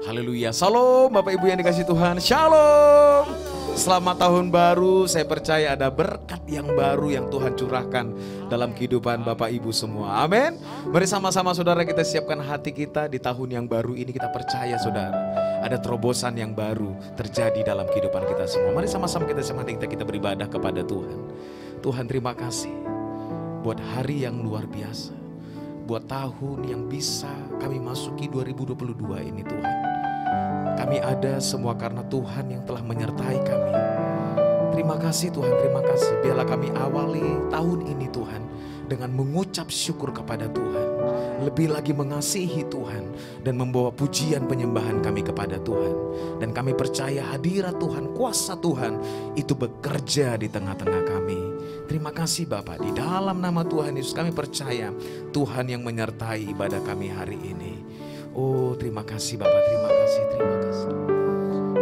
Haleluya. Shalom Bapak Ibu yang dikasih Tuhan. Shalom. Selamat tahun baru. Saya percaya ada berkat yang baru yang Tuhan curahkan dalam kehidupan Bapak Ibu semua. Amin. Mari sama-sama saudara kita siapkan hati kita di tahun yang baru ini. Kita percaya saudara, ada terobosan yang baru terjadi dalam kehidupan kita semua. Mari sama-sama kita siapkan hati kita beribadah kepada Tuhan. Tuhan, terima kasih buat hari yang luar biasa, buat tahun yang bisa kami masuki 2022 ini Tuhan. Kami ada semua karena Tuhan yang telah menyertai kami. Terima kasih Tuhan, terima kasih. Biarlah kami awali tahun ini Tuhan dengan mengucap syukur kepada Tuhan. Lebih lagi mengasihi Tuhan dan membawa pujian penyembahan kami kepada Tuhan. Dan kami percaya hadirat Tuhan, kuasa Tuhan itu bekerja di tengah-tengah kami. Terima kasih Bapak, di dalam nama Tuhan Yesus kami percaya Tuhan yang menyertai ibadah kami hari ini. Oh terima kasih Bapak, terima kasih, terima kasih.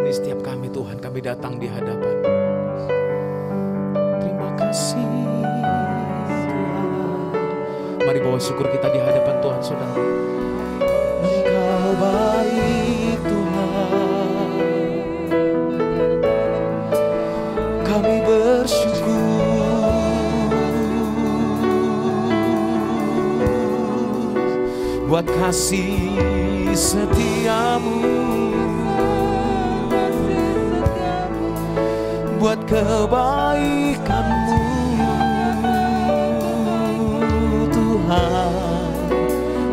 Ini setiap kami Tuhan, kami datang di hadapan. Terima kasih Tuhan. Mari bawa syukur kita di hadapan Tuhan saudara. Engkau baik Tuhan, kami bersyukur buat kasih setiamu, buat kebaikanmu Tuhan.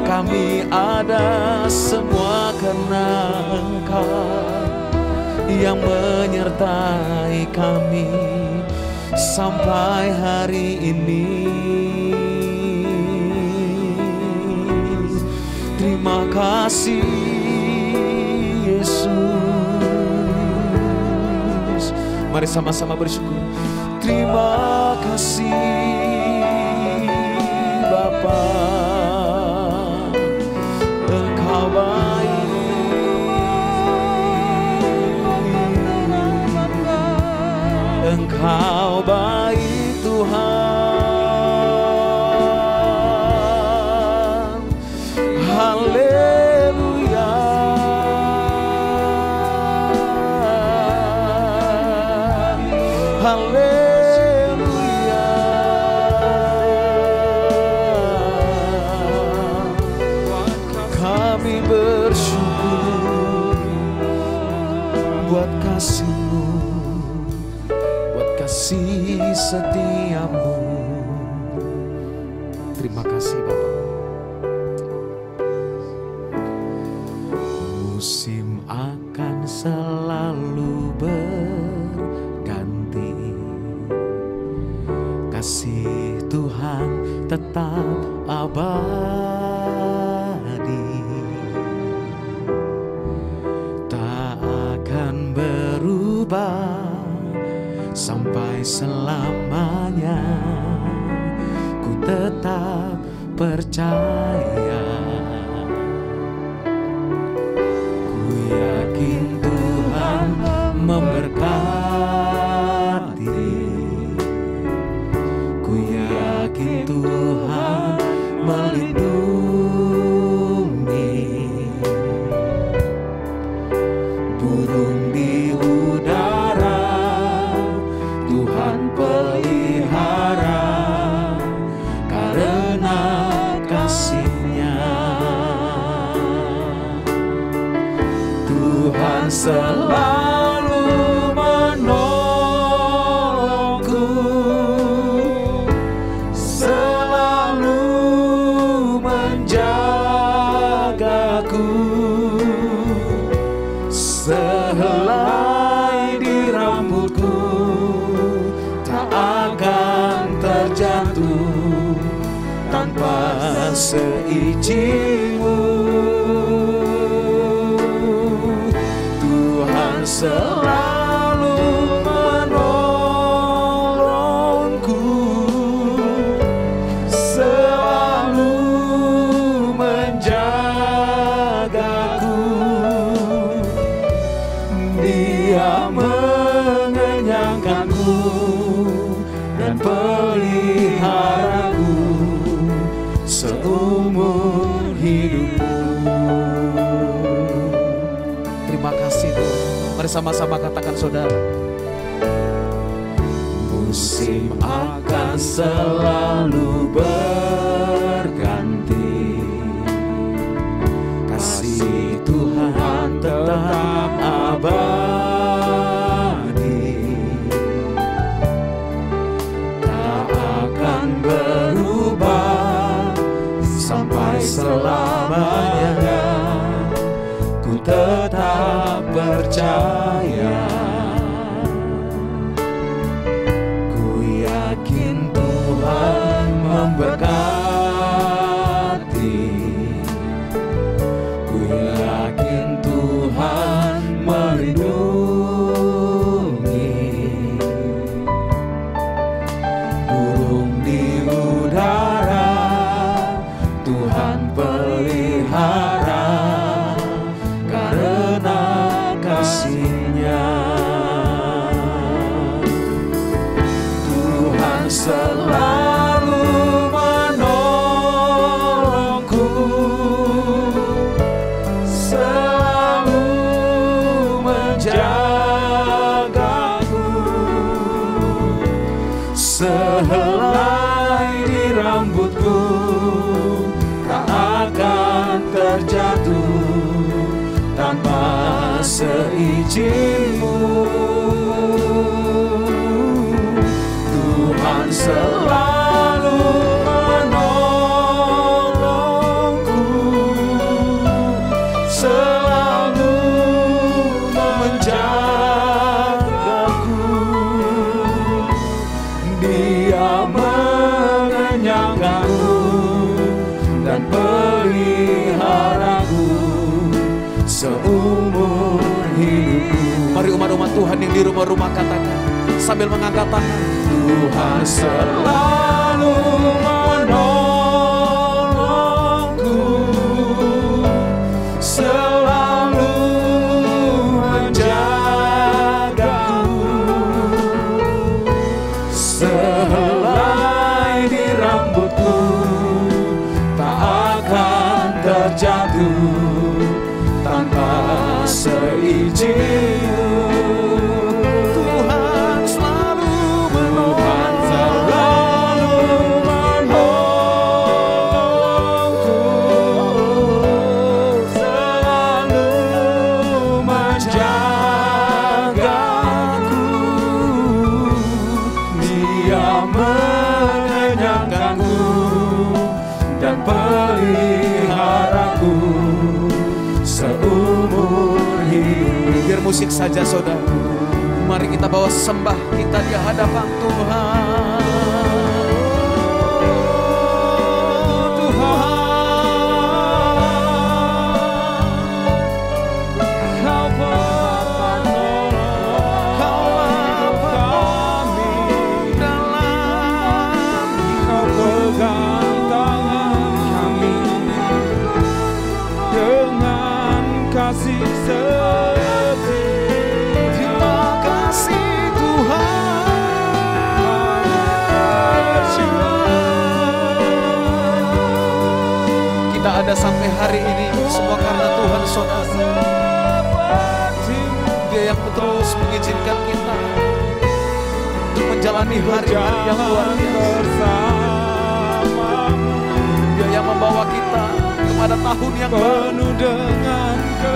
Kami ada semua karena Engkau yang menyertai kami sampai hari ini. Terima kasih Yesus. Mari sama-sama bersyukur. Terima kasih Bapa, Engkau baik, Engkau baik Tuhan. Haleluya. Haleluya. Kami bersyukur buat kasih-Mu, buat kasih setiamu. Terima kasih Bapak. Musim akan selalu berganti, kasih Tuhan tetap abadi, tak akan berubah sampai selamanya. Ku tetap percaya, yakin Tuhan memberkati, ku yakin Tuhan melindungi, burung di udara Tuhan pelihara karena kasih-Nya. Tuhan selalu menolongku, selalu menjagaku, sehelai di rambutku tak akan terjatuh tanpa seizin-Mu. Selalu menolongku, selalu menjagaku. Dia mengenyangkanku dan peliharaku seumur hidup. Mari sama-sama katakan saudara. Musim akan selalu berganti, kasih Tuhan tetap abadi, tak akan berubah sampai selamanya. Ku tetap percaya, ku yakin Tuhan memberkati, ku yakin Tuhan melindungi. Burung di udara Tuhan pelihara karena kasih-Nya. Tuhan selalu menolongku, selalu menjagaku. Sehelai di rambutku tak akan terjatuh tanpa seizin-Mu. Tuhan selalu menolongku, selalu menjagaku. Dia mengenyangkanku dan peliharaku seumur hidupku. Mari umat-umat Tuhan yang di rumah-rumah katakan sambil mengangkat tangan. Tuhan selalu menolongku, selalu menjagaku. Sehelai di rambutku tak akan terjatuh tanpa seizin-Mu. Tuhan selalu menolongku, selalu menjagaku. Dia mengenyangkanku dan peliharaku seumur hidup. Biar musik saja saudara. Mari kita bawa sembah kita di hadapan Tuhan. kasih setia. Terima kasih Tuhan. Kita ada sampai hari ini semua karena Tuhan saudara. Dia yang terus mengizinkan kita untuk menjalani hari-hari yang luar biasa. Dia yang membawa kita kepada tahun yang baru.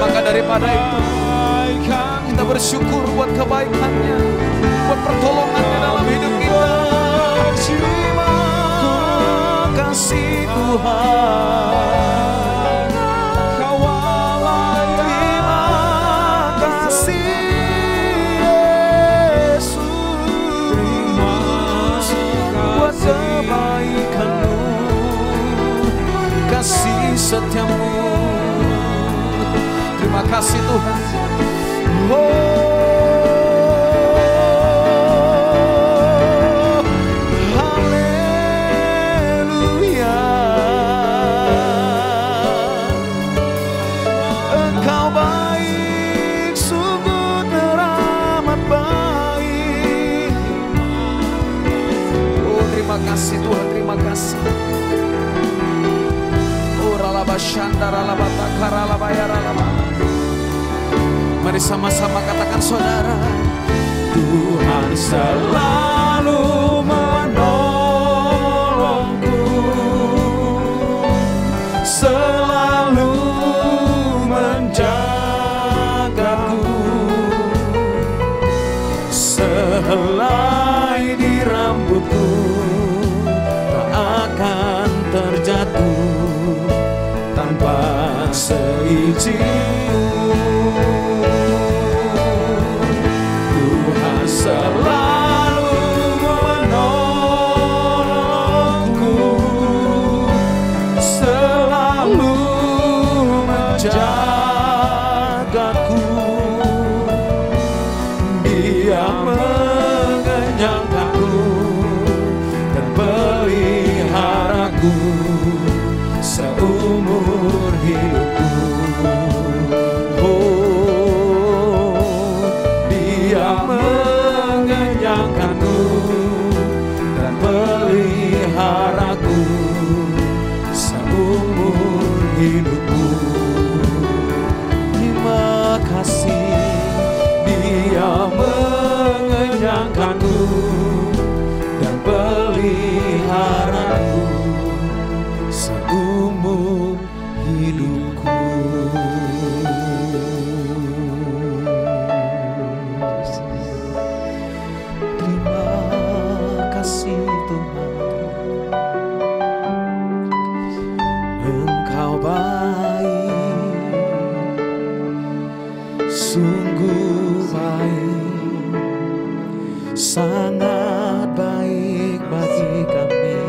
Maka daripada itu kita bersyukur buat kebaikannya, buat pertolongannya dalam hidup kita. Terima kasih Tuhan. Terima kasih Yesus buat kebaikan-Mu, kasih setia-Mu. Terima kasih Tuhan. Haleluya. Engkau baik, sungguh teramat baik. Oh terima kasih Tuhan, terima kasih. Mari Mari sama-sama katakan saudara. Tuhan selalu menolongku, selalu menjagaku. Sehelai di rambutku tak akan terjatuh tanpa seizinku. Tuhan selalu menolongku, selalu menjagaku. Dia mengenyangkanku dan peliharaku seumur hidupku. Oh, Dia mengenyangkanku dan peliharaku seumur hidupku. Terima kasih, Dia mengenyangkanku dan peliharaku seumur hidupku. Terima kasih Tuhan, Engkau baik, sungguh baik, sangat baik bagi kami.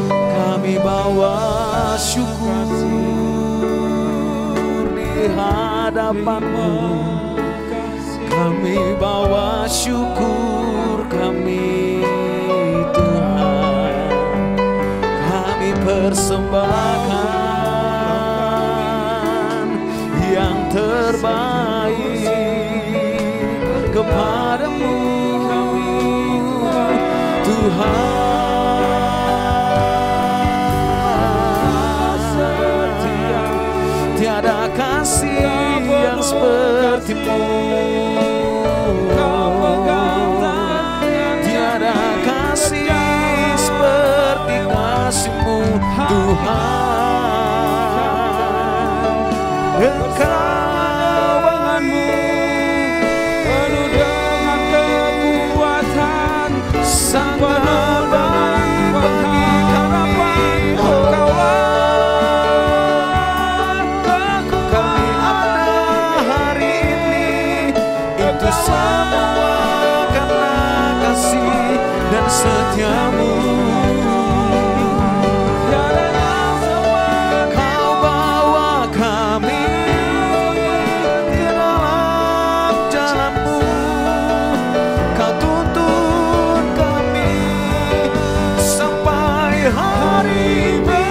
Kami bawa syukur di hadapan-Mu. Kami bawa syukur kami Tuhan. Kami persembahkan yang terbaik kepada-Mu Tuhan. Tiada kasih yang seperti-Mu, tiada kasih seperti kasih-Mu Tuhan. Engkau-Mu penuh dengan kekuatan, sangat baik bagi kami. Kami ada hari ini, itu semua karena kasih dan setia-Mu. Kau bawa kami ke dalam jalan-Mu, Kau tuntun kami sampai hari ini.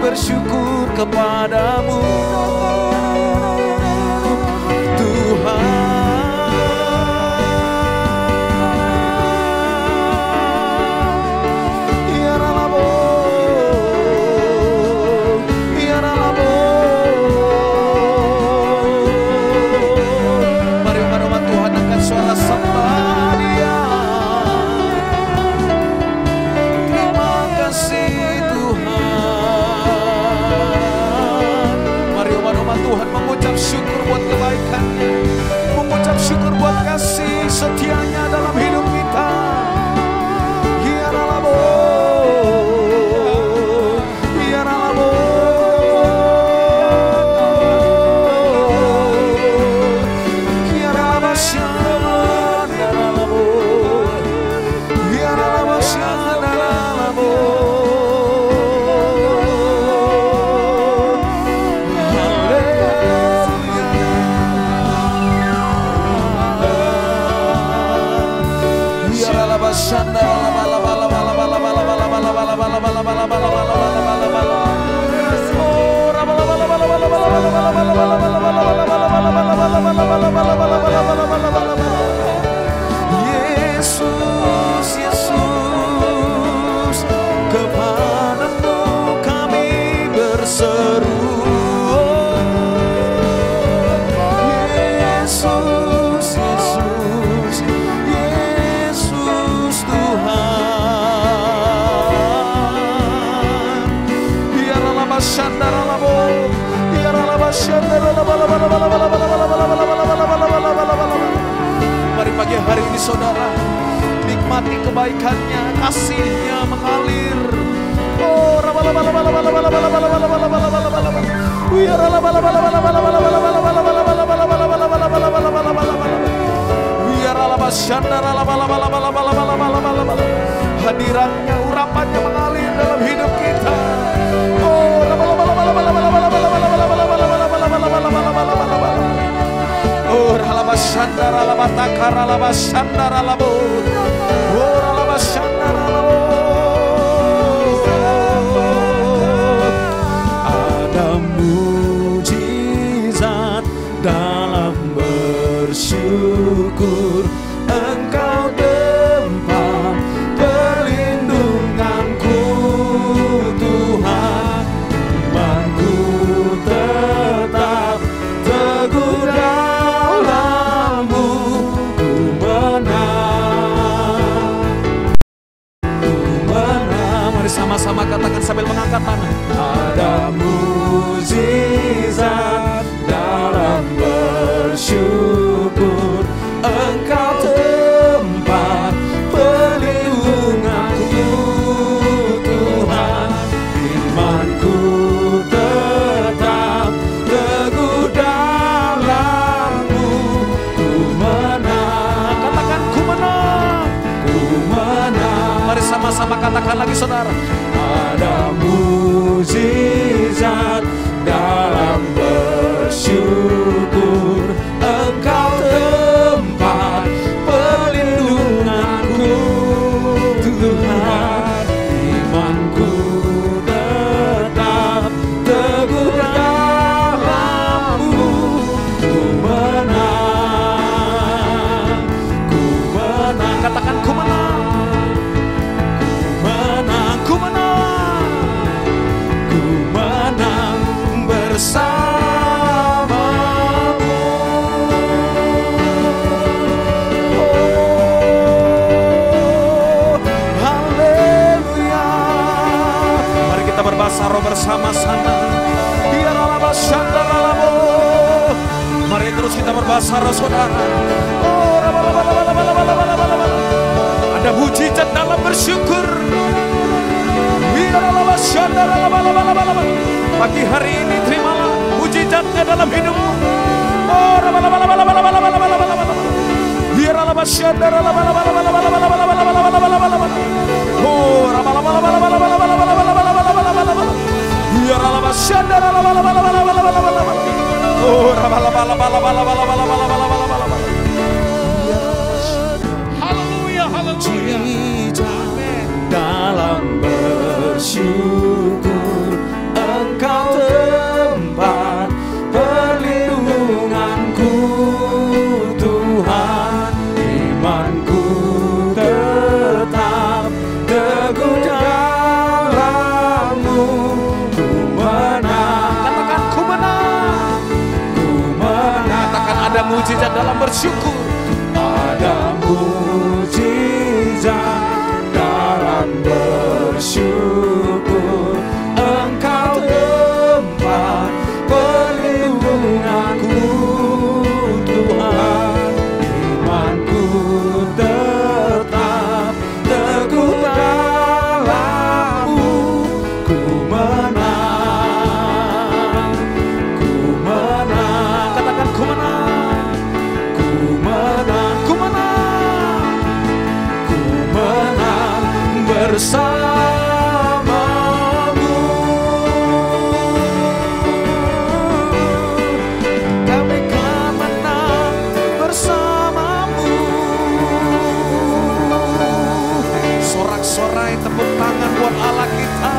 Bersyukur kepada-Mu Tuhan. Ya Rabo, ya Rabo. Mari umat Tuhan angkat suara sembah Dia. Terima kasih Tuhan. Yesus, Yesus, kepadamu kami berseru. Yesus, Yesus, Yesus Tuhan. Biarlah masyandara labo, biarlah masyandara labo. Mari pagi hari ini saudara, nikmati kebaikannya, kasihnya mengalir. Oh, hadirannya, urapannya mengalir dalam hidup kita. Oh, oh, ralabashandara labatakara labashandara labo. Oh, ralabashandara labo. Ada mujizat dalam bersyukur. Engkau tempat perlindunganku, Tuhan. Imanku tetap teguh dalam-Mu. Ku menang, ku menang. Mari sama-sama katakan sambil mengangkat tangan. Ada mujizat dalam bersyukur. Engkau tempat perlindunganku, Tuhan. Imanku tetap teguh dalam-Mu. Ku menang. Katakan ku menang, ku menang. Mari sama-sama katakan lagi saudara. Ada mujizat dalam bersyukur. Engkau tempat perlindunganku, Tuhan. Imanku tetap teguh dalam-Mu. Ku menang, ku menang. Katakan ku menang, ku menang, ku menang, ku menang bersamamu. Oh, haleluya. Mari kita berbahasa roh bersama-sama. Biarlah masyandara. Mari terus kita berbahasa roh saudara. Oh, ada mujizat dalam bersyukur. Biarlah masyandara. Pagi hari ini terimalah mujizatnya dalam hidupmu. Oh, biarlah masyandara. Oh, biarlah masyandara. Oh, Haleluya, haleluya. Dalam bersyukur. Engkau tempat perlindunganku, Tuhan. Imanku tetap teguh dalam-Mu. Ku menang. Katakan ku menang, ku menang. Katakan ada mujizat dalam bersyukur. Ada mujizat dalam bersyukur. Engkau tempat perlindunganku, Tuhan. Imanku tetap teguh dalam-Mu. Ku menang, ku menang. Katakan ku menang, ku menang, ku menang, ku menang bersamamu. Kami kan menang bersamamu. Sorak-sorai tepuk tangan buat Allah kita.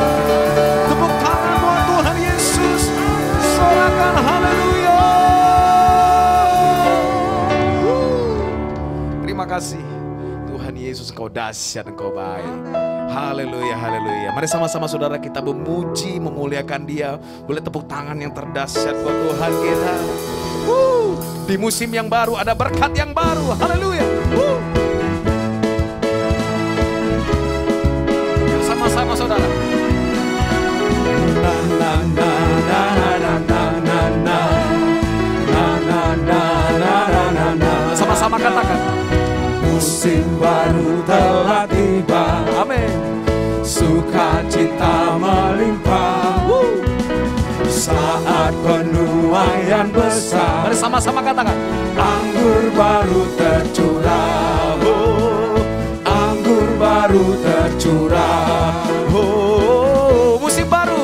dahsyat, Engkau baik. Haleluya, haleluya. Mari sama-sama saudara kita memuji, memuliakan Dia. Boleh tepuk tangan yang terdahsyat buat Tuhan kita. Di musim yang baru ada berkat yang baru. Haleluya. Sama-sama saudara. Sama-sama katakan. Musim baru telah tiba, Amin. sukacita melimpah. Saat penuaian besar, Mari sama-sama katakan. anggur baru tercurah. Anggur baru tercurah. Musim baru.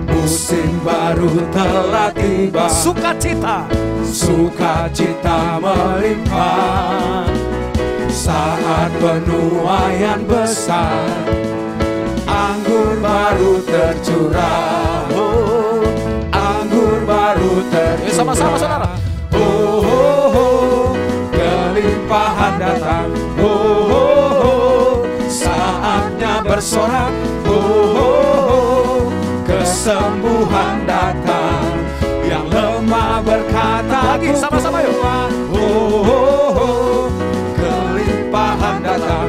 Musim baru telah tiba, Sukacita. sukacita melimpah. Saat penuaian besar, anggur baru tercurah. Anggur baru tercurah. Sama-sama saudara. Kelimpahan datang. Saatnya bersorak. Kesembuhan datang. Yang lemah berkata, Lagi sama-sama yuk. Kelimpahan datang.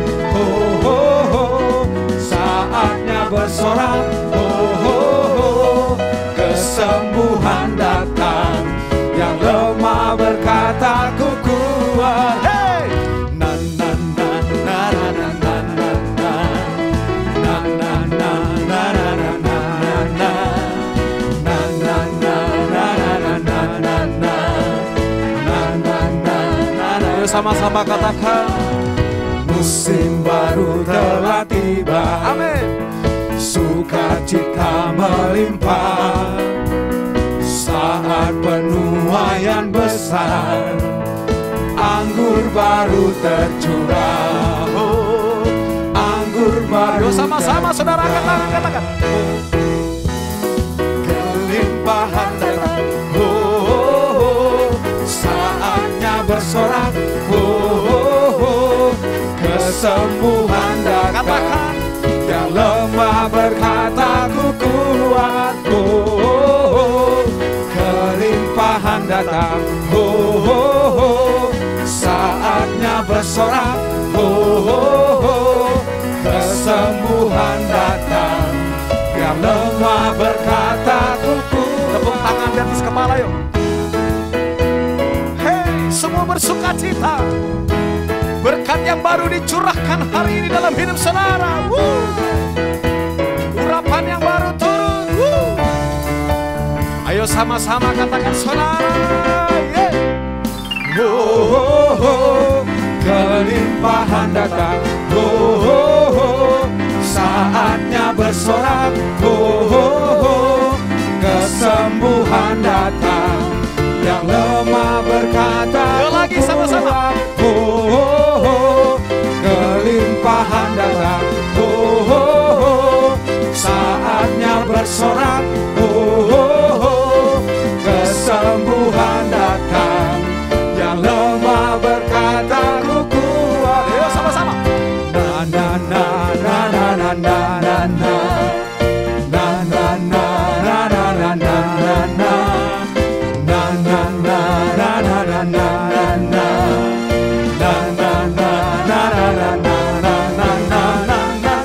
Saatnya bersorak. Kesembuhan datang. Yang lemah berkata, ku kuat. Hey! Na na na na na na na na na. Na na na na na na na na. Na na na na na na na na na. Na na na na na. Ayo sama-sama katakan. Musim baru telah tiba. Amin. Sukacita melimpah. Saat penuaian besar, anggur baru tercurah. Anggur baru. Ayo sama-sama saudara katakan. Kelimpahan datang. Saatnya bersorak. Kesembuhan datang. Katakan. Yang lemah berkata, ku kuat. Kelimpahan datang. Saatnya bersorak. Kesembuhan datang. Yang lemah berkata, ku kuat. Tepuk tangan di atas kepala yuk. Hei, semua bersukacita. Berkat yang baru dicurahkan hari ini dalam hidup saudara. Urapan yang baru turun. Ayo sama-sama katakan saudara. Kelimpahan datang. Saatnya bersorak. Kesembuhan datang. Yang lemah berkata, Yuk lagi sama-sama. Kelimpahan datang. Saatnya bersorak. Kesembuhan datang. Yang lemah berkata, ku kuat. Ayo sama-sama. Na na na na na na na na na. Na na na na na na na na na. Na na na na na na na na na. Na na na na na na na na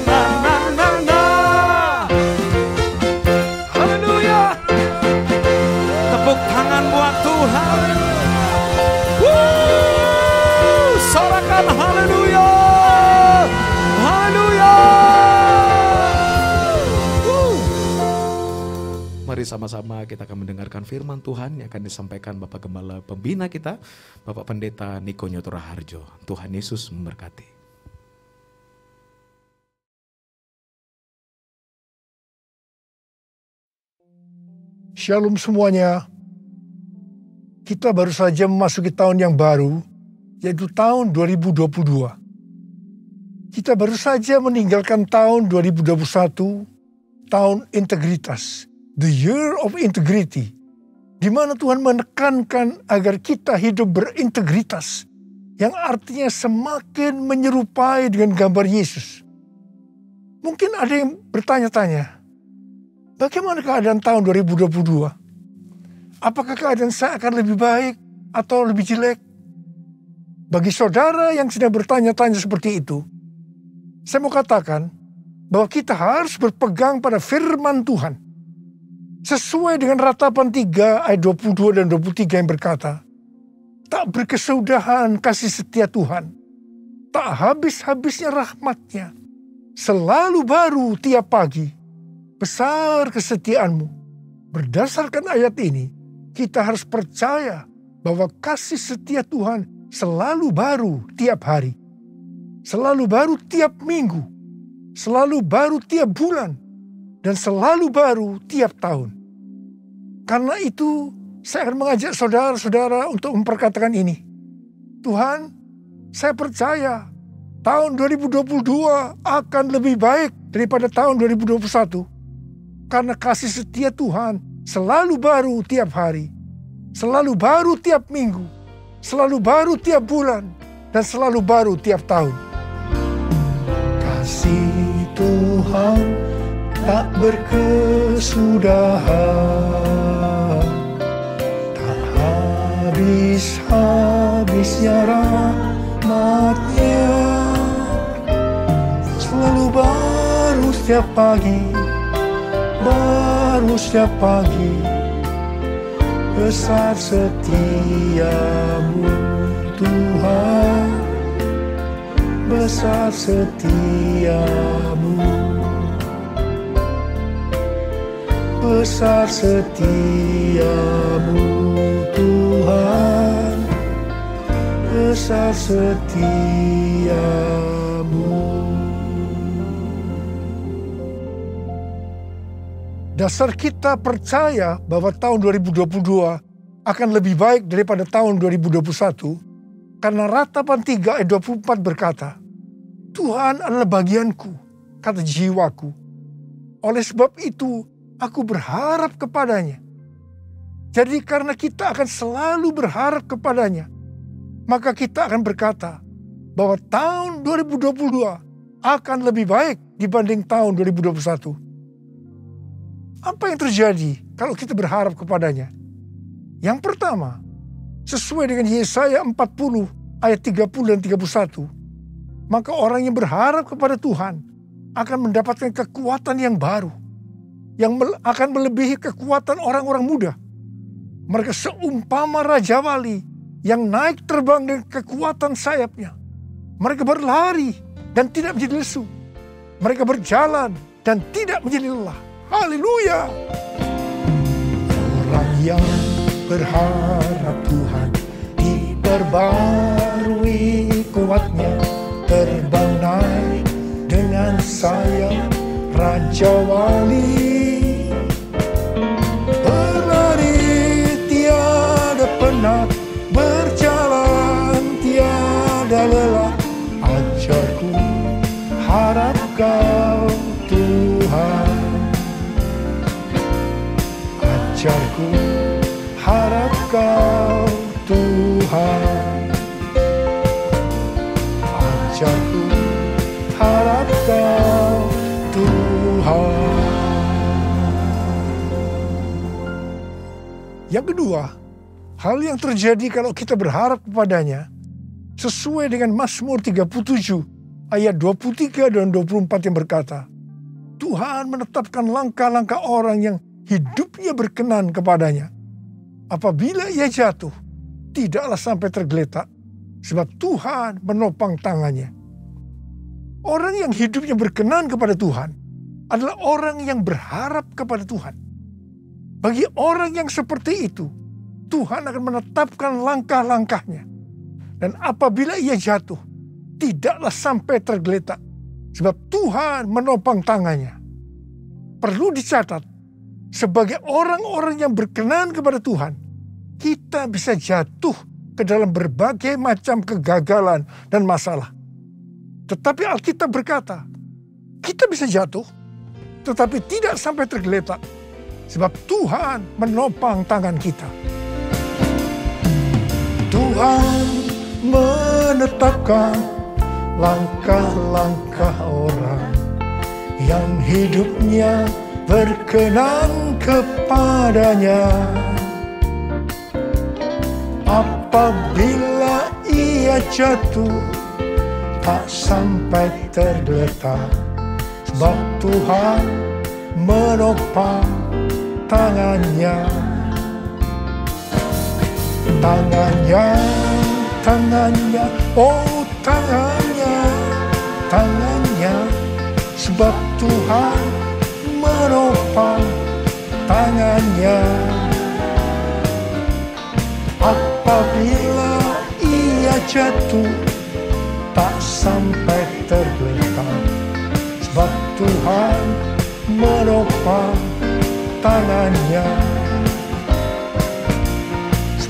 na na na na. Haleluya. Tepuk tangan buat Tuhan. Sorakan haleluya. Haleluya. Mari sama-sama kita akan mendengarkan firman Tuhan yang akan disampaikan Bapak Gembala Pembina kita, Bapak Pendeta Niko Nyoto Raharjo. Tuhan Yesus memberkati. Shalom semuanya. Kita baru saja memasuki tahun yang baru, yaitu tahun 2022. Kita baru saja meninggalkan tahun 2021, tahun integritas, the year of integrity, di mana Tuhan menekankan agar kita hidup berintegritas, yang artinya semakin menyerupai dengan gambar Yesus. Mungkin ada yang bertanya-tanya, bagaimana keadaan tahun 2022? Apakah keadaan saya akan lebih baik atau lebih jelek? Bagi saudara yang sedang bertanya-tanya seperti itu, saya mau katakan bahwa kita harus berpegang pada firman Tuhan. Sesuai dengan Ratapan 3 ayat 22 dan 23 yang berkata, tak berkesudahan kasih setia Tuhan, tak habis-habisnya rahmat-Nya, selalu baru tiap pagi, besar kesetiaanmu. Berdasarkan ayat ini, kita harus percaya bahwa kasih setia Tuhan selalu baru tiap hari, selalu baru tiap minggu, selalu baru tiap bulan, dan selalu baru tiap tahun. Karena itu, saya akan mengajak saudara-saudara untuk memperkatakan ini. Tuhan, saya percaya tahun 2022 akan lebih baik daripada tahun 2021. Karena kasih setia Tuhan selalu baru tiap hari, selalu baru tiap minggu, selalu baru tiap bulan, dan selalu baru tiap tahun. Kasih Tuhan tak berkesudahan, tak habis-habisnya rahmat-Nya, selalu baru setiap pagi, baru setiap pagi, besar setiamu Tuhan, besar setiamu, besar setiamu Tuhan, besar setiamu. Dasar kita percaya bahwa tahun 2022 akan lebih baik daripada tahun 2021 karena Ratapan 3 ayat 24 berkata, Tuhan adalah bagianku, kata jiwaku. Oleh sebab itu, aku berharap kepadanya. Jadi karena kita akan selalu berharap kepadanya, maka kita akan berkata bahwa tahun 2022 akan lebih baik dibanding tahun 2021. Apa yang terjadi kalau kita berharap kepadanya? Yang pertama, sesuai dengan Yesaya 40 ayat 30 dan 31, maka orang yang berharap kepada Tuhan akan mendapatkan kekuatan yang baru, yang akan melebihi kekuatan orang-orang muda. Mereka seumpama Raja Wali yang naik terbang dengan kekuatan sayapnya. Mereka berlari dan tidak menjadi lesu. Mereka berjalan dan tidak menjadi lelah. Haleluya! Orang yang berharap Tuhan diperbarui kuatnya, terbang naik dengan sayap Raja Wali, berlari tiada penat, berjalan tiada lelah. Ajarku harap Kau Tuhan, ajarku harap Kau Tuhan, ajarku harap Kau Tuhan. Yang kedua, hal yang terjadi kalau kita berharap kepadanya sesuai dengan Mazmur 37 ayat 23 dan 24 yang berkata, Tuhan menetapkan langkah-langkah orang yang hidupnya berkenan kepadanya. Apabila ia jatuh, tidaklah sampai tergeletak, sebab Tuhan menopang tangannya. Orang yang hidupnya berkenan kepada Tuhan adalah orang yang berharap kepada Tuhan. Bagi orang yang seperti itu, Tuhan akan menetapkan langkah-langkahnya. Dan apabila ia jatuh, tidaklah sampai tergeletak, sebab Tuhan menopang tangannya. Perlu dicatat, sebagai orang-orang yang berkenan kepada Tuhan, kita bisa jatuh ke dalam berbagai macam kegagalan dan masalah. Tetapi Alkitab berkata, kita bisa jatuh, tetapi tidak sampai tergeletak, sebab Tuhan menopang tangan kita. Tuhan menopang menetapkan langkah-langkah orang yang hidupnya berkenan kepadanya. Apabila ia jatuh, tak sampai tergeletak, sebab Tuhan menopang tangannya. Tangannya, oh tangannya, sebab Tuhan menopang tangannya. Apabila ia jatuh, tak sampai tergeletak, sebab Tuhan menopang tangannya.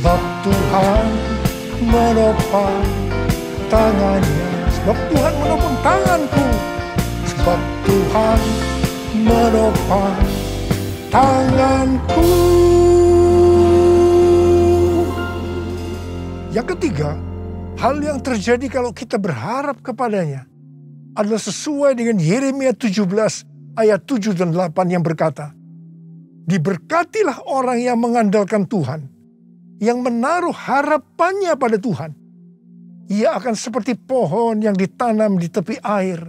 Sebab Tuhan menopang tangannya. Sebab Tuhan menopang tanganku. Sebab Tuhan menopang tanganku. Yang ketiga, hal yang terjadi kalau kita berharap kepadanya adalah sesuai dengan Yeremia 17 ayat 7 dan 8 yang berkata, diberkatilah orang yang mengandalkan Tuhan, yang menaruh harapannya pada Tuhan. Ia akan seperti pohon yang ditanam di tepi air,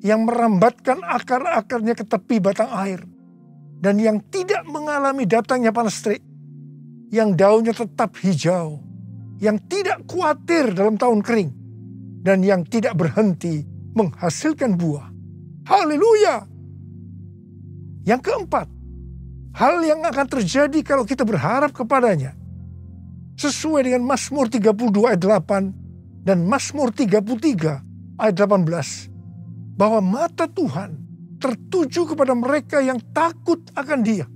yang merambatkan akar-akarnya ke tepi batang air, dan yang tidak mengalami datangnya panas terik, yang daunnya tetap hijau, yang tidak khawatir dalam tahun kering, dan yang tidak berhenti menghasilkan buah. Haleluya! Yang keempat, hal yang akan terjadi kalau kita berharap kepadanya, sesuai dengan Mazmur 32 ayat 8 dan Mazmur 33 ayat 18, bahwa mata Tuhan tertuju kepada mereka yang takut akan Dia,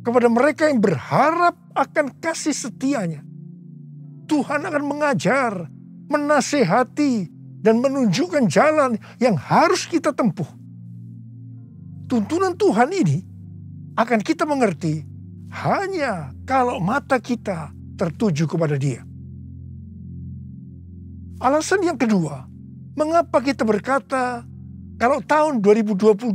kepada mereka yang berharap akan kasih setianya. Tuhan akan mengajar, menasehati, dan menunjukkan jalan yang harus kita tempuh. Tuntunan Tuhan ini akan kita mengerti hanya kalau mata kita tertuju kepada Dia. Alasan yang kedua, mengapa kita berkata kalau tahun 2022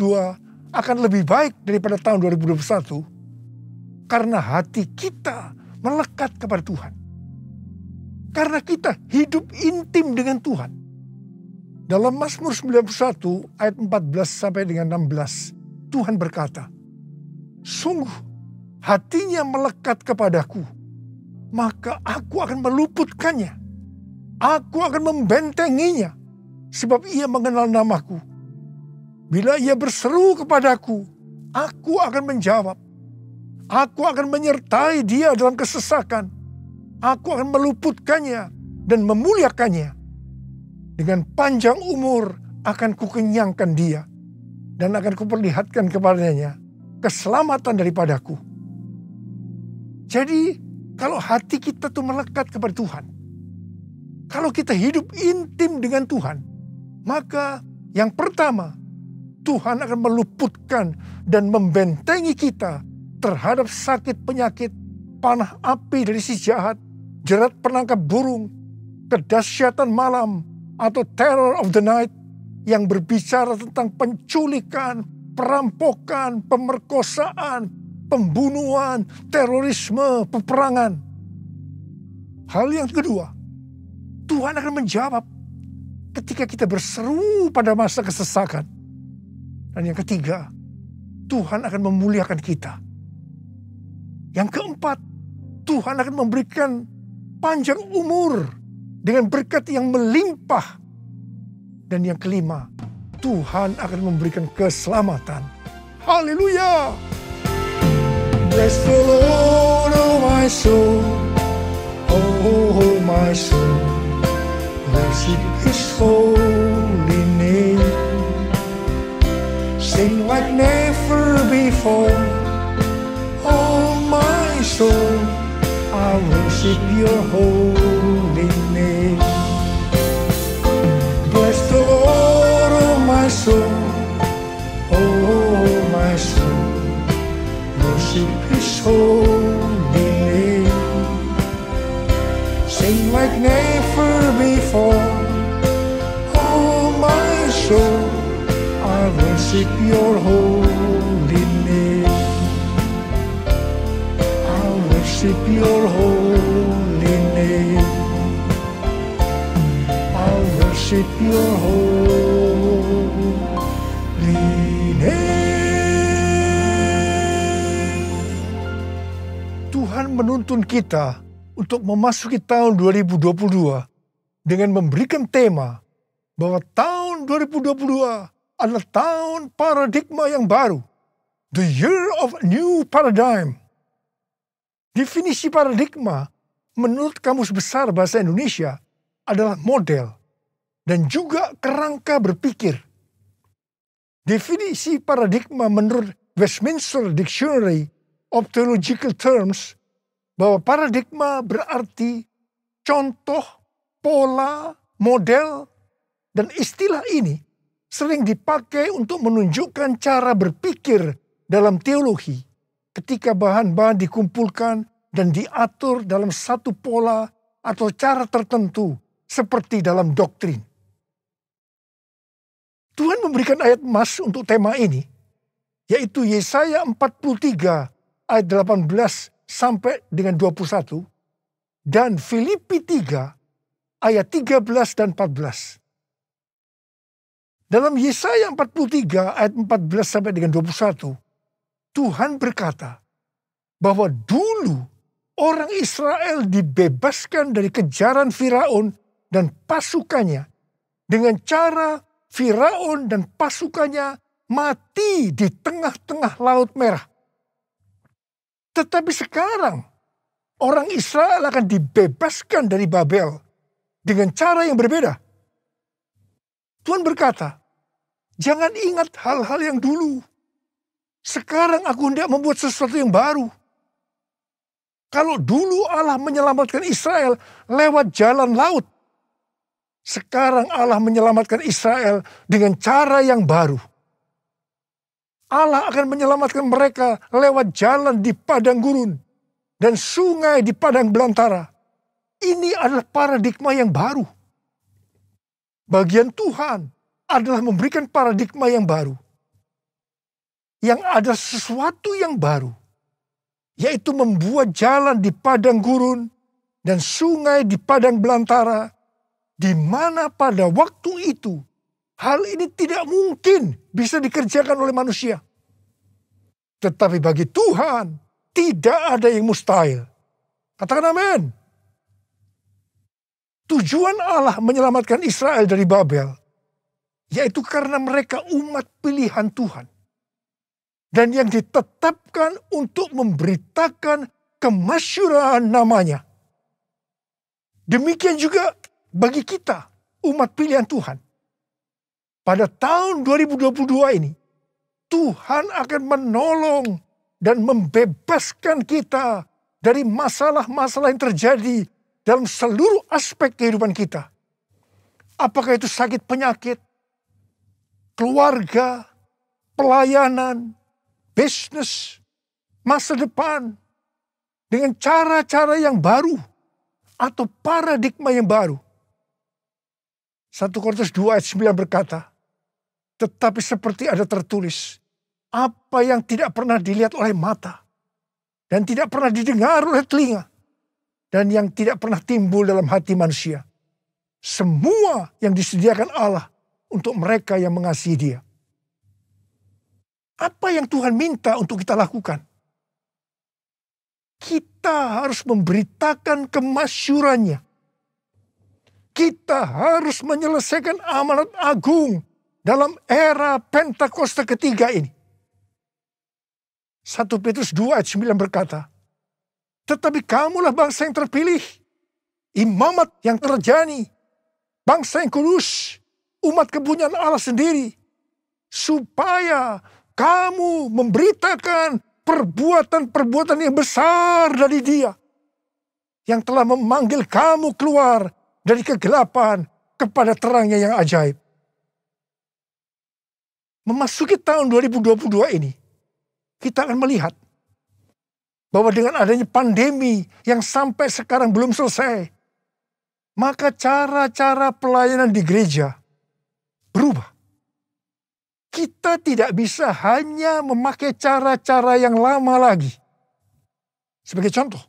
akan lebih baik daripada tahun 2021? Karena hati kita melekat kepada Tuhan. Karena kita hidup intim dengan Tuhan. Dalam Mazmur 91 ayat 14 sampai dengan 16, Tuhan berkata, sungguh hatinya melekat kepadaku, maka aku akan meluputkannya. Aku akan membentenginya, sebab ia mengenal namaku. Bila ia berseru kepadaku, aku akan menjawab. Aku akan menyertai dia dalam kesesakan. Aku akan meluputkannya dan memuliakannya. Dengan panjang umur akan kukenyangkan dia, dan akan kuperlihatkan kepadanya keselamatan daripadaku. Jadi kalau hati kita tuh melekat kepada Tuhan, kalau kita hidup intim dengan Tuhan, maka yang pertama, Tuhan akan meluputkan dan membentengi kita terhadap sakit penyakit, panah api dari si jahat, jerat penangkap burung, kedahsyatan malam, atau terror of the night yang berbicara tentang penculikan, perampokan, pemerkosaan, pembunuhan, terorisme, peperangan. Hal yang kedua, Tuhan akan menjawab ketika kita berseru pada masa kesesakan. Dan yang ketiga, Tuhan akan memuliakan kita. Yang keempat, Tuhan akan memberikan panjang umur dengan berkat yang melimpah. Dan yang kelima, Tuhan akan memberikan keselamatan. Haleluya! Bless the Lord, oh my soul, oh my soul, worship His holy name. Sing like never before, oh my soul, I worship your holy name. Bless the Lord, oh my soul, oh my soul, worship His holy name. Sing sing like never before. Oh my soul, I worship your holy name. I worship your holy name. I worship your holy name. Tuhan menuntun kita untuk memasuki tahun 2022 dengan memberikan tema bahwa tahun 2022 adalah tahun paradigma yang baru. The year of new paradigm. Definisi paradigma menurut Kamus Besar Bahasa Indonesia adalah model dan juga kerangka berpikir. Definisi paradigma menurut Westminster Dictionary of Theological Terms bahwa paradigma berarti contoh, pola, model, dan istilah ini sering dipakai untuk menunjukkan cara berpikir dalam teologi ketika bahan-bahan dikumpulkan dan diatur dalam satu pola atau cara tertentu seperti dalam doktrin. Tuhan memberikan ayat emas untuk tema ini, yaitu Yesaya 43 ayat 18 sampai dengan 21 dan Filipi 3 ayat 13 dan 14. Dalam Yesaya 43 ayat 14 sampai dengan 21, Tuhan berkata bahwa dulu orang Israel dibebaskan dari kejaran Firaun dan pasukannya dengan cara Firaun dan pasukannya mati di tengah-tengah Laut Merah. Tetapi sekarang orang Israel akan dibebaskan dari Babel dengan cara yang berbeda. Tuhan berkata, jangan ingat hal-hal yang dulu. Sekarang aku hendak membuat sesuatu yang baru. Kalau dulu Allah menyelamatkan Israel lewat jalan laut, sekarang Allah menyelamatkan Israel dengan cara yang baru. Allah akan menyelamatkan mereka lewat jalan di padang gurun dan sungai di padang belantara. Ini adalah paradigma yang baru. Bagian Tuhan adalah memberikan paradigma yang baru. Yang ada sesuatu yang baru, yaitu membuat jalan di padang gurun dan sungai di padang belantara, di mana pada waktu itu hal ini tidak mungkin bisa dikerjakan oleh manusia. Tetapi bagi Tuhan tidak ada yang mustahil. Katakan amin. Tujuan Allah menyelamatkan Israel dari Babel, yaitu karena mereka umat pilihan Tuhan. Dan yang ditetapkan untuk memberitakan kemasyhuran namanya. Demikian juga bagi kita, umat pilihan Tuhan. Pada tahun 2022 ini, Tuhan akan menolong dan membebaskan kita dari masalah-masalah yang terjadi dalam seluruh aspek kehidupan kita. Apakah itu sakit penyakit, keluarga, pelayanan, bisnis, masa depan, dengan cara-cara yang baru atau paradigma yang baru. 1 Korintus 2 ayat 9 berkata, tetapi seperti ada tertulis, apa yang tidak pernah dilihat oleh mata, dan tidak pernah didengar oleh telinga, dan yang tidak pernah timbul dalam hati manusia. Semua yang disediakan Allah untuk mereka yang mengasihi Dia. Apa yang Tuhan minta untuk kita lakukan? Kita harus memberitakan kemasyhurannya. Kita harus menyelesaikan amanat agung dalam era Pentakosta ketiga ini. 1 Petrus 2 ayat 9 berkata, tetapi kamulah bangsa yang terpilih, imamat yang terjani, bangsa yang kudus, umat kepunyaan Allah sendiri, supaya kamu memberitakan perbuatan-perbuatan yang besar dari Dia, yang telah memanggil kamu keluar dari kegelapan kepada terangnya yang ajaib. Memasuki tahun 2022 ini, kita akan melihat bahwa dengan adanya pandemi yang sampai sekarang belum selesai, maka cara-cara pelayanan di gereja berubah. Kita tidak bisa hanya memakai cara-cara yang lama lagi. Sebagai contoh,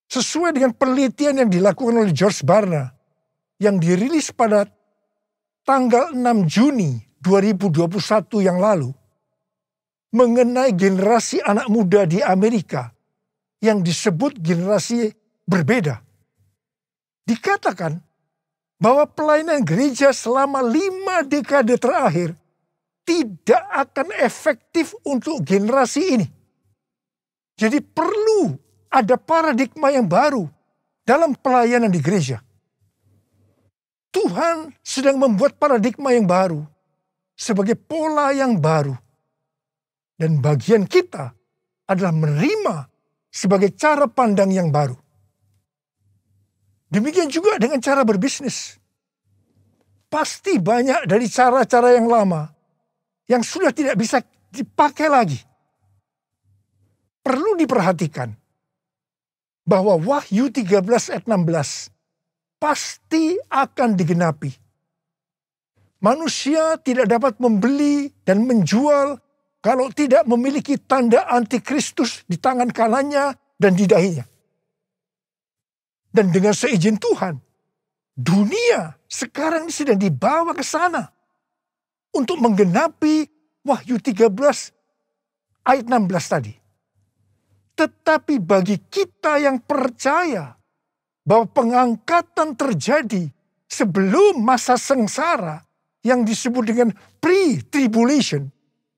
sesuai dengan penelitian yang dilakukan oleh George Barna yang dirilis pada tanggal 6 Juni 2021 yang lalu mengenai generasi anak muda di Amerika yang disebut generasi berbeda. Dikatakan bahwa pelayanan gereja selama 5 dekade terakhir tidak akan efektif untuk generasi ini. Jadi perlu ada paradigma yang baru dalam pelayanan di gereja. Tuhan sedang membuat paradigma yang baru sebagai pola yang baru. Dan bagian kita adalah menerima sebagai cara pandang yang baru. Demikian juga dengan cara berbisnis. Pasti banyak dari cara-cara yang lama yang sudah tidak bisa dipakai lagi. Perlu diperhatikan bahwa Wahyu 13 ayat 16 pasti akan digenapi. Manusia tidak dapat membeli dan menjual kalau tidak memiliki tanda antikristus di tangan kanannya dan di dahinya. Dan dengan seizin Tuhan, dunia sekarang sedang dibawa ke sana untuk menggenapi Wahyu 13 ayat 16 tadi. Tetapi bagi kita yang percaya bahwa pengangkatan terjadi sebelum masa sengsara yang disebut dengan pre-tribulation,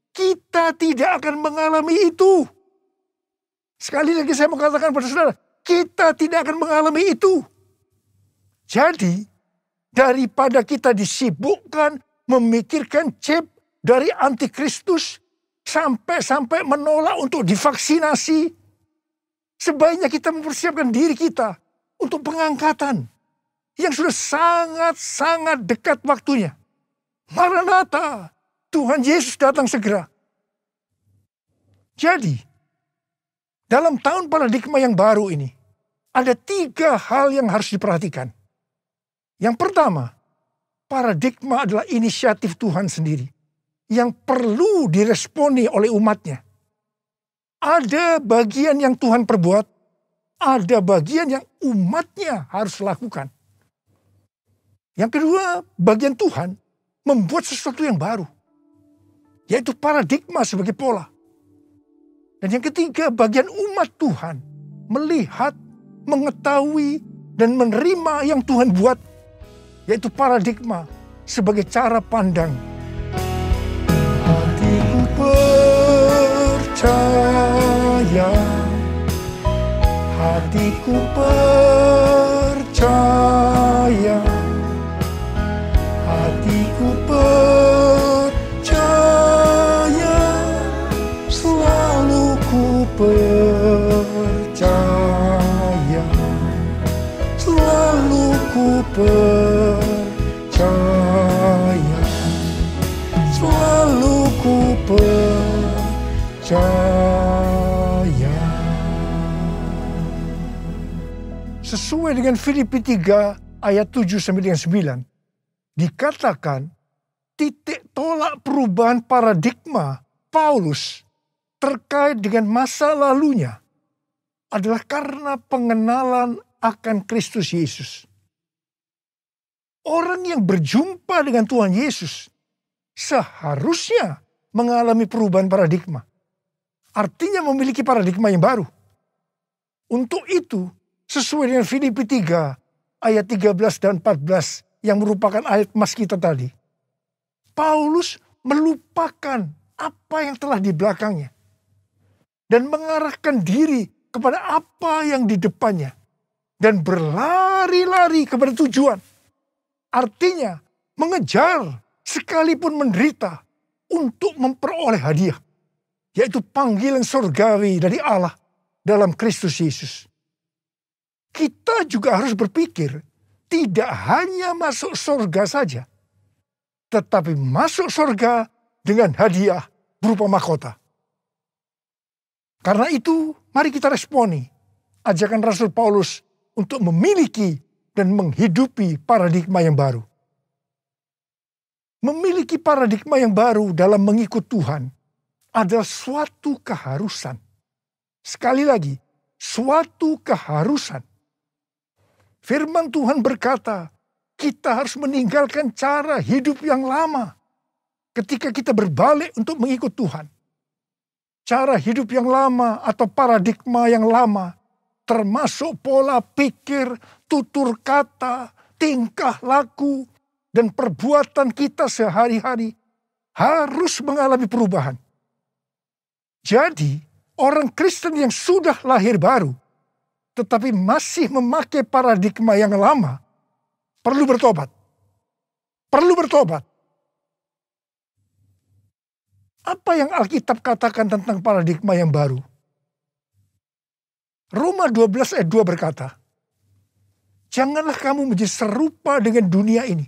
kita tidak akan mengalami itu. Sekali lagi saya mengatakan pada saudara, kita tidak akan mengalami itu. Jadi, daripada kita disibukkan memikirkan chip dari antikristus sampai menolak untuk divaksinasi, sebaiknya kita mempersiapkan diri kita untuk pengangkatan yang sudah sangat-sangat dekat waktunya. Maranatha, Tuhan Yesus datang segera. Jadi, dalam tahun paradigma yang baru ini, ada 3 hal yang harus diperhatikan. Yang pertama, paradigma adalah inisiatif Tuhan sendiri yang perlu diresponi oleh umatnya. Ada bagian yang Tuhan perbuat, ada bagian yang umatnya harus lakukan. Yang kedua, bagian Tuhan membuat sesuatu yang baru, yaitu paradigma sebagai pola. Dan yang ketiga, bagian umat Tuhan melihat, mengetahui, dan menerima yang Tuhan buat, yaitu paradigma sebagai cara pandang. Hatiku percaya, hatiku percaya, hatiku percaya, selalu ku percaya, selalu ku percaya, selalu ku percaya. Sesuai dengan Filipi 3 ayat 7 sampai dengan 9, dikatakan titik tolak perubahan paradigma Paulus terkait dengan masa lalunya adalah karena pengenalan akan Kristus Yesus. Orang yang berjumpa dengan Tuhan Yesus seharusnya mengalami perubahan paradigma. Artinya memiliki paradigma yang baru. Untuk itu, sesuai dengan Filipi 3 ayat 13 dan 14 yang merupakan ayat emas kita tadi, Paulus melupakan apa yang telah di belakangnya dan mengarahkan diri kepada apa yang di depannya dan berlari-lari kepada tujuan. Artinya mengejar sekalipun menderita untuk memperoleh hadiah, yaitu panggilan surgawi dari Allah dalam Kristus Yesus. Kita juga harus berpikir tidak hanya masuk surga saja, tetapi masuk surga dengan hadiah berupa mahkota. Karena itu, mari kita responi ajakan Rasul Paulus untuk memiliki dan menghidupi paradigma yang baru. Memiliki paradigma yang baru dalam mengikut Tuhan adalah suatu keharusan. Sekali lagi, suatu keharusan. Firman Tuhan berkata, kita harus meninggalkan cara hidup yang lama ketika kita berbalik untuk mengikut Tuhan. Cara hidup yang lama atau paradigma yang lama termasuk pola pikir, tutur kata, tingkah laku, dan perbuatan kita sehari-hari harus mengalami perubahan. Jadi, orang Kristen yang sudah lahir baru, tetapi masih memakai paradigma yang lama, perlu bertobat. Perlu bertobat. Apa yang Alkitab katakan tentang paradigma yang baru? Roma 12 ayat 2 berkata, janganlah kamu menjadi serupa dengan dunia ini,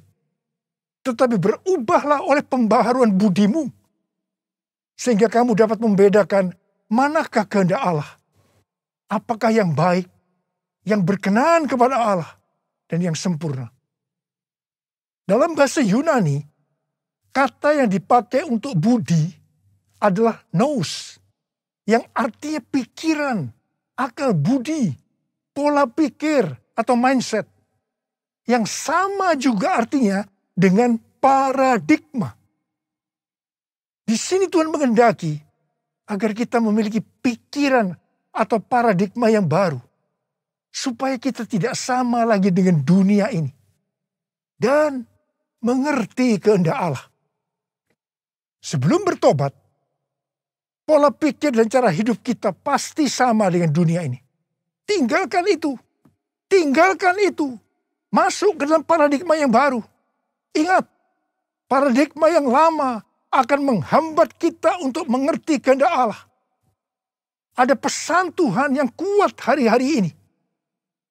tetapi berubahlah oleh pembaharuan budimu, sehingga kamu dapat membedakan manakah kehendak Allah, apakah yang baik, yang berkenan kepada Allah, dan yang sempurna. Dalam bahasa Yunani, kata yang dipakai untuk budi adalah nous, yang artinya pikiran, akal budi, pola pikir atau mindset. Yang sama juga artinya dengan paradigma. Di sini Tuhan menghendaki agar kita memiliki pikiran atau paradigma yang baru. Supaya kita tidak sama lagi dengan dunia ini. Dan mengerti kehendak Allah. Sebelum bertobat, pola pikir dan cara hidup kita pasti sama dengan dunia ini. Tinggalkan itu. Tinggalkan itu. Masuk ke dalam paradigma yang baru. Ingat, paradigma yang lama akan menghambat kita untuk mengerti kehendak Allah. Ada pesan Tuhan yang kuat hari-hari ini.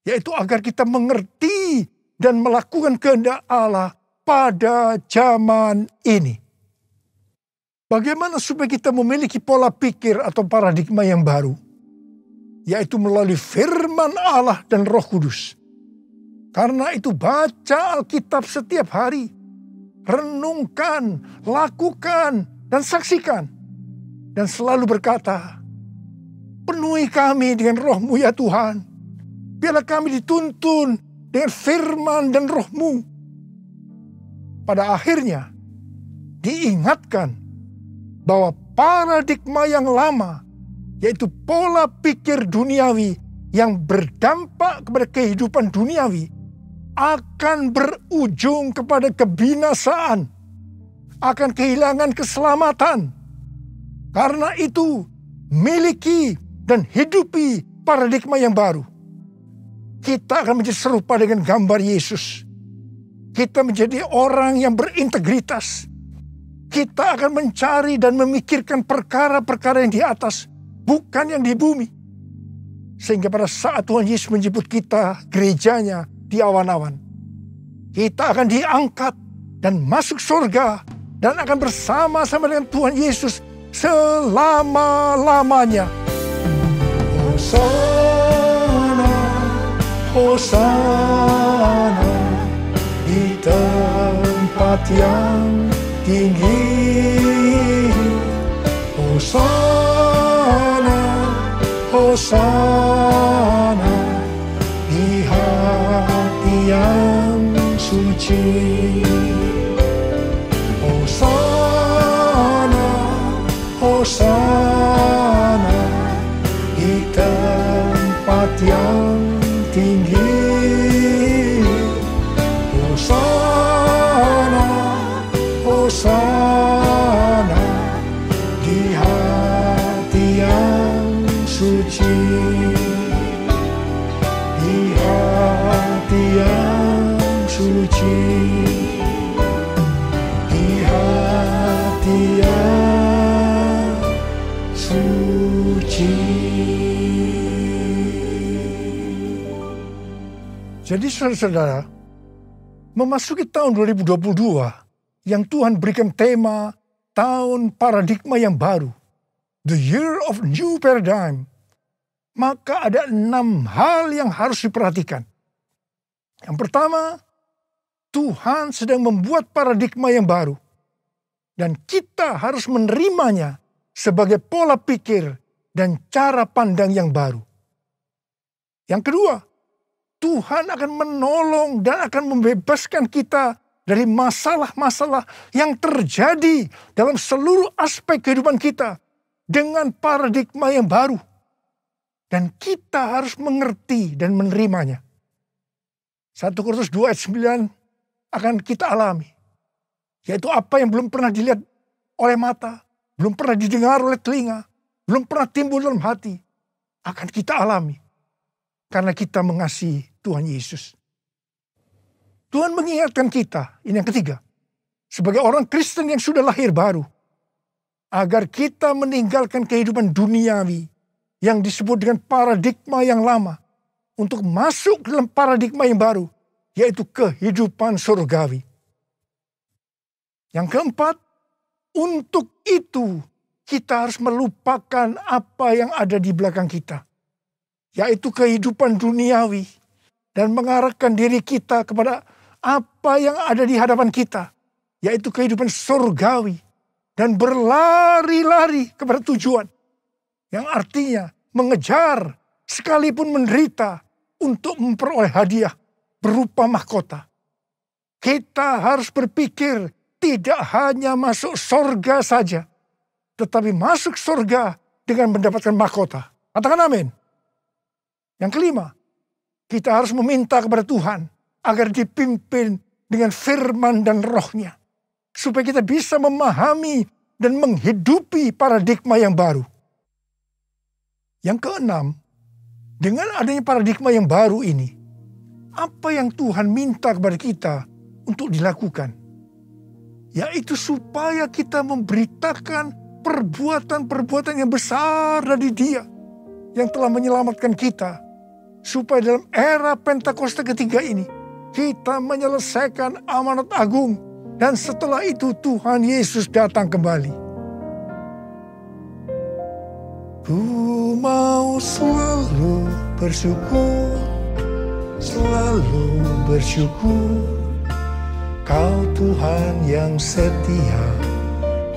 Yaitu agar kita mengerti dan melakukan kehendak Allah pada zaman ini. Bagaimana supaya kita memiliki pola pikir atau paradigma yang baru? Yaitu melalui firman Allah dan Roh Kudus. Karena itu baca Alkitab setiap hari. Renungkan, lakukan, dan saksikan. Dan selalu berkata, penuhi kami dengan Roh-Mu ya Tuhan. Biarlah kami dituntun dengan firman dan Roh-Mu. Pada akhirnya, diingatkan bahwa paradigma yang lama, yaitu pola pikir duniawi yang berdampak kepada kehidupan duniawi, akan berujung kepada kebinasaan, akan kehilangan keselamatan. Karena itu, miliki dan hidupi paradigma yang baru. Kita akan menjadi serupa dengan gambar Yesus. Kita menjadi orang yang berintegritas. Kita akan mencari dan memikirkan perkara-perkara yang di atas, bukan yang di bumi. Sehingga pada saat Tuhan Yesus menjemput kita, gerejanya, di awan-awan, kita akan diangkat dan masuk surga dan akan bersama-sama dengan Tuhan Yesus selama-lamanya. Hosana, Hosana di tempat yang tinggi. Hosana, Hosana di hati yang suci. Hosana, Hosana di tempat yang tinggi. Hosana, Hosana di hati yang suci. Di hati yang suci. Di hati yang suci. Jadi saudara-saudara, memasuki tahun 2022 yang Tuhan berikan tema tahun paradigma yang baru, the year of new paradigm, maka ada 6 hal yang harus diperhatikan. Yang pertama, Tuhan sedang membuat paradigma yang baru. Dan kita harus menerimanya sebagai pola pikir dan cara pandang yang baru. Yang kedua, Tuhan akan menolong dan akan membebaskan kita dari masalah-masalah yang terjadi dalam seluruh aspek kehidupan kita dengan paradigma yang baru. Dan kita harus mengerti dan menerimanya. 1 Korintus 2 ayat 9 akan kita alami. Yaitu apa yang belum pernah dilihat oleh mata, belum pernah didengar oleh telinga, belum pernah timbul dalam hati, akan kita alami. Karena kita mengasihi Tuhan Yesus. Tuhan mengingatkan kita, ini yang ketiga, sebagai orang Kristen yang sudah lahir baru, agar kita meninggalkan kehidupan duniawi yang disebut dengan paradigma yang lama, untuk masuk ke dalam paradigma yang baru, yaitu kehidupan surgawi. Yang keempat, untuk itu kita harus melupakan apa yang ada di belakang kita, yaitu kehidupan duniawi, dan mengarahkan diri kita kepada apa yang ada di hadapan kita, yaitu kehidupan surgawi, dan berlari-lari kepada tujuan, yang artinya mengejar sekalipun menderita untuk memperoleh hadiah berupa mahkota. Kita harus berpikir tidak hanya masuk surga saja, tetapi masuk surga dengan mendapatkan mahkota. Katakan amin. Yang kelima, kita harus meminta kepada Tuhan agar dipimpin dengan firman dan rohnya, supaya kita bisa memahami dan menghidupi paradigma yang baru. Yang keenam, dengan adanya paradigma yang baru ini, apa yang Tuhan minta kepada kita untuk dilakukan? Yaitu supaya kita memberitakan perbuatan-perbuatan yang besar dari Dia yang telah menyelamatkan kita. Supaya dalam era Pentakosta ketiga ini, kita menyelesaikan amanat agung. Dan setelah itu Tuhan Yesus datang kembali. Ku mau selalu bersyukur, selalu bersyukur. Kau Tuhan yang setia,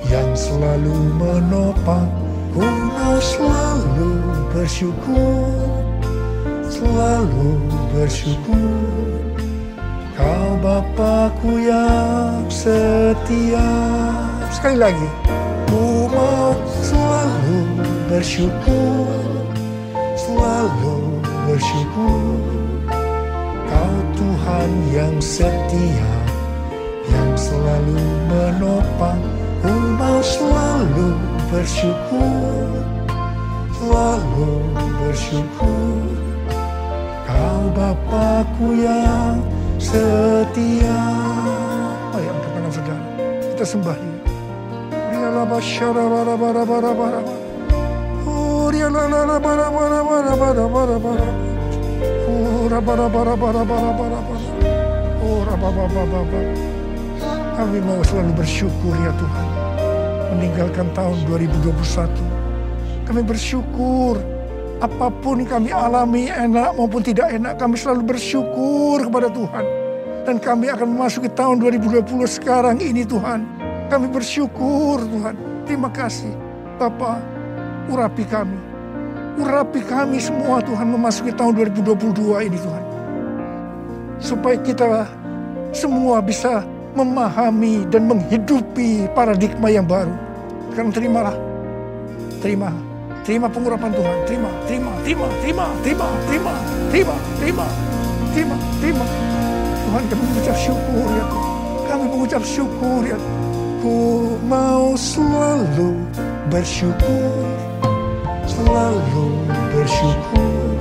yang selalu menopang. Ku mau selalu bersyukur, selalu bersyukur. Kau Bapakku yang setia. Sekali lagi. Ku mau selalu bersyukur, selalu bersyukur. Kau Tuhan yang setia, yang selalu menopang. Ku mau selalu bersyukur, selalu bersyukur. Kau Bapakku yang setia. Ayo angkat tangan saudara, kita sembah Dia. Riala basyara bara bara bara bara. Oh riala la bara bara bara bara bara bara. Oh ra bara bara bara bara bara bara. Oh ra ba ba ba ba ba. Kami mau selalu bersyukur ya Tuhan. Meninggalkan tahun 2021, kami bersyukur. Apapun kami alami, enak maupun tidak enak, kami selalu bersyukur kepada Tuhan. Dan kami akan memasuki tahun 2020 sekarang ini Tuhan. Kami bersyukur Tuhan. Terima kasih Bapa, urapi kami. Urapi kami semua Tuhan memasuki tahun 2022 ini Tuhan. Supaya kita semua bisa memahami dan menghidupi paradigma yang baru. Sekarang terimalah. Terima pengurapan Tuhan. Terima. Tuhan, kami mengucap syukur ya Tuhan. Kami mengucap syukur ya Tuhan. Ku mau selalu bersyukur, selalu bersyukur.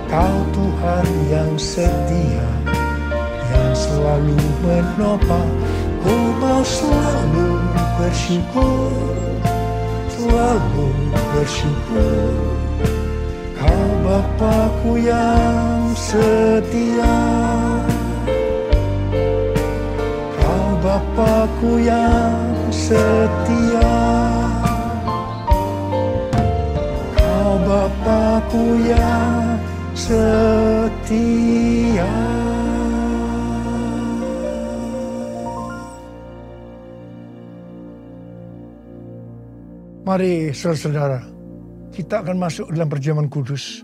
Kau Tuhan yang setia, yang selalu menopang. Ku mau selalu bersyukur, selalu bersyukur. Kau Bapakku yang setia, Kau Bapakku yang setia, Kau Bapakku yang setia. Mari saudara-saudara, kita akan masuk dalam perjamuan kudus.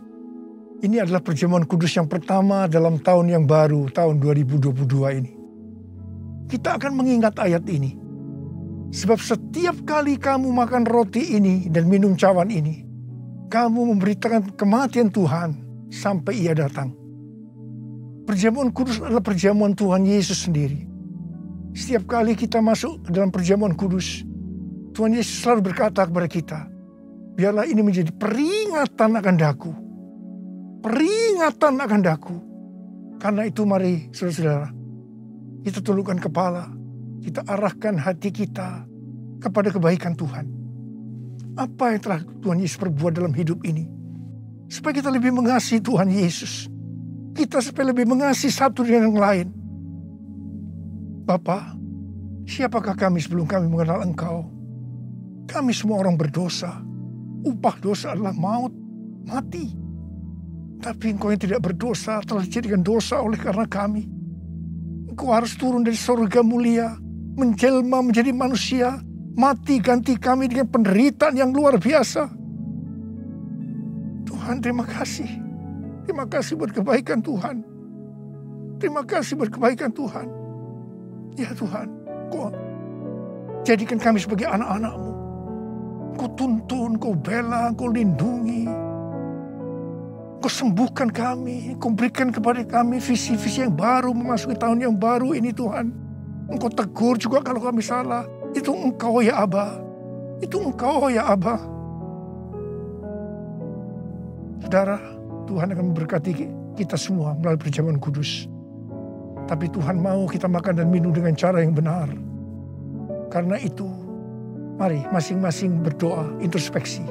Ini adalah perjamuan kudus yang pertama dalam tahun yang baru, tahun 2022 ini. Kita akan mengingat ayat ini. Sebab setiap kali kamu makan roti ini dan minum cawan ini, kamu memberitakan kematian Tuhan sampai Ia datang. Perjamuan kudus adalah perjamuan Tuhan Yesus sendiri. Setiap kali kita masuk ke dalam perjamuan kudus, Tuhan Yesus selalu berkata kepada kita, biarlah ini menjadi peringatan akan daku. Peringatan akan daku. Karena itu mari saudara-saudara, kita tundukkan kepala, kita arahkan hati kita kepada kebaikan Tuhan. Apa yang telah Tuhan Yesus perbuat dalam hidup ini? Supaya kita lebih mengasihi Tuhan Yesus. Kita supaya lebih mengasihi satu dengan yang lain. Bapa, siapakah kami sebelum kami mengenal Engkau? Kami semua orang berdosa. Upah dosa adalah maut, mati. Tapi Engkau yang tidak berdosa telah dijadikan dosa oleh karena kami. Engkau harus turun dari surga mulia, menjelma menjadi manusia, mati ganti kami dengan penderitaan yang luar biasa. Tuhan, terima kasih. Terima kasih buat kebaikan Tuhan. Terima kasih buat kebaikan Tuhan. Ya Tuhan, Engkau jadikan kami sebagai anak-anak-Mu. Kau tuntun, Kau bela, Kau lindungi. Kau sembuhkan kami. Kau berikan kepada kami visi-visi yang baru memasuki tahun yang baru ini Tuhan. Engkau tegur juga kalau kami salah. Itu Engkau ya Aba. Itu Engkau ya Aba. Saudara, Tuhan akan memberkati kita semua melalui perjamuan kudus. Tapi Tuhan mau kita makan dan minum dengan cara yang benar. Karena itu, mari masing-masing berdoa, introspeksi.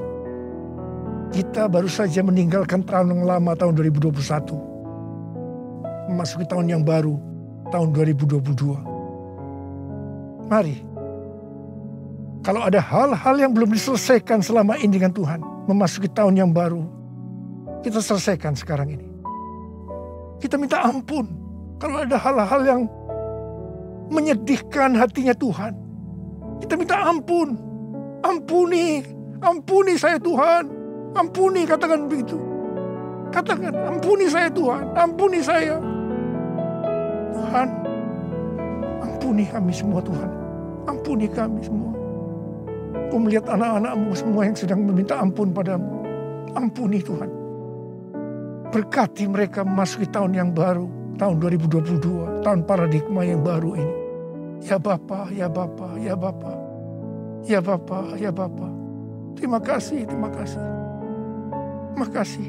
Kita baru saja meninggalkan tahun yang lama, tahun 2021. Memasuki tahun yang baru, tahun 2022. Mari, kalau ada hal-hal yang belum diselesaikan selama ini dengan Tuhan, memasuki tahun yang baru, kita selesaikan sekarang ini. Kita minta ampun. Kalau ada hal-hal yang menyedihkan hatinya Tuhan, kita minta ampun. Ampuni, ampuni saya Tuhan. Ampuni, katakan begitu. Katakan, ampuni saya Tuhan. Ampuni saya. Tuhan, ampuni kami semua Tuhan. Ampuni kami semua. Kau melihat anak-anak-Mu semua yang sedang meminta ampun padamu. Ampuni Tuhan. Berkati mereka memasuki tahun yang baru. Tahun 2022, tahun paradigma yang baru ini. Ya Bapa, ya Bapa, ya Bapa. Ya Bapa, ya Bapa. Terima kasih, terima kasih. Terima kasih.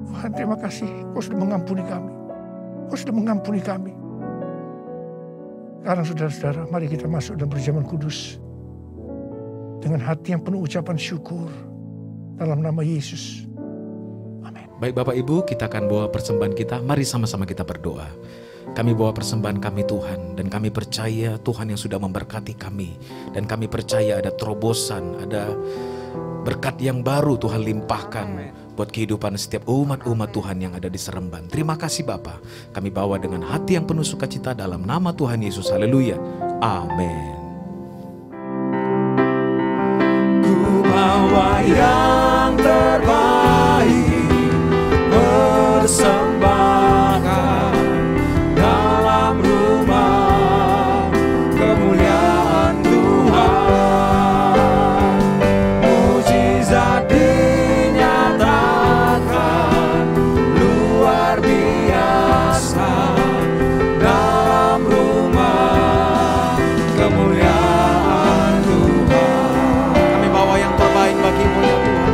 Tuhan, terima kasih. Kau sudah mengampuni kami. Kau sudah mengampuni kami. Sekarang saudara-saudara, mari kita masuk dalam perjamuan kudus. Dengan hati yang penuh ucapan syukur. Dalam nama Yesus. Baik Bapak Ibu, kita akan bawa persembahan kita. Mari sama-sama kita berdoa. Kami bawa persembahan kami Tuhan. Dan kami percaya Tuhan yang sudah memberkati kami. Dan kami percaya ada terobosan, ada berkat yang baru Tuhan limpahkan buat kehidupan setiap umat-umat Tuhan yang ada di Seremban. Terima kasih Bapa. Kami bawa dengan hati yang penuh sukacita dalam nama Tuhan Yesus. Haleluya. Amin. Ku bawa yang terbaik, persembahkan dalam rumah kemuliaan Tuhan. Mujizat dinyatakan luar biasa dalam rumah kemuliaan Tuhan. Kami bawa yang terbaik bagi-Mu ya Tuhan.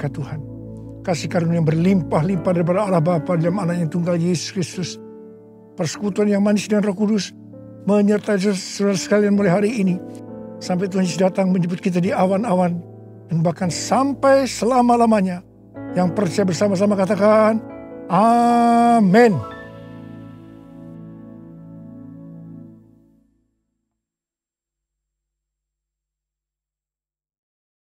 berkat Tuhan, kasih karunia yang berlimpah-limpah daripada Allah Bapa dalam anaknya tunggal Yesus Kristus, persekutuan yang manis dengan Roh Kudus menyertai saudara sekalian mulai hari ini sampai Tuhan Yesus datang menjemput kita di awan-awan dan bahkan sampai selama-lamanya. Yang percaya bersama-sama katakan amin.